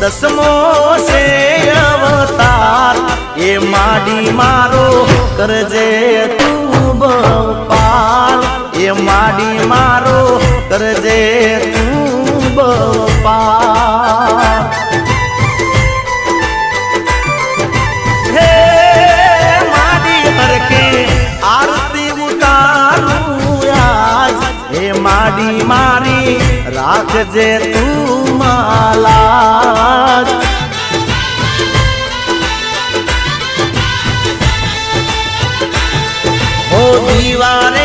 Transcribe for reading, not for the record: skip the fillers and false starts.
દસમો છે અવતાર એ માડી મારો કરજે તું બપાર એ માડી મારો કરજે તું બપાર હે માડી હરકે આરતી ઉતારું આજ હે માડી મારી રાખજે તું માલાજ ઓ દીવારે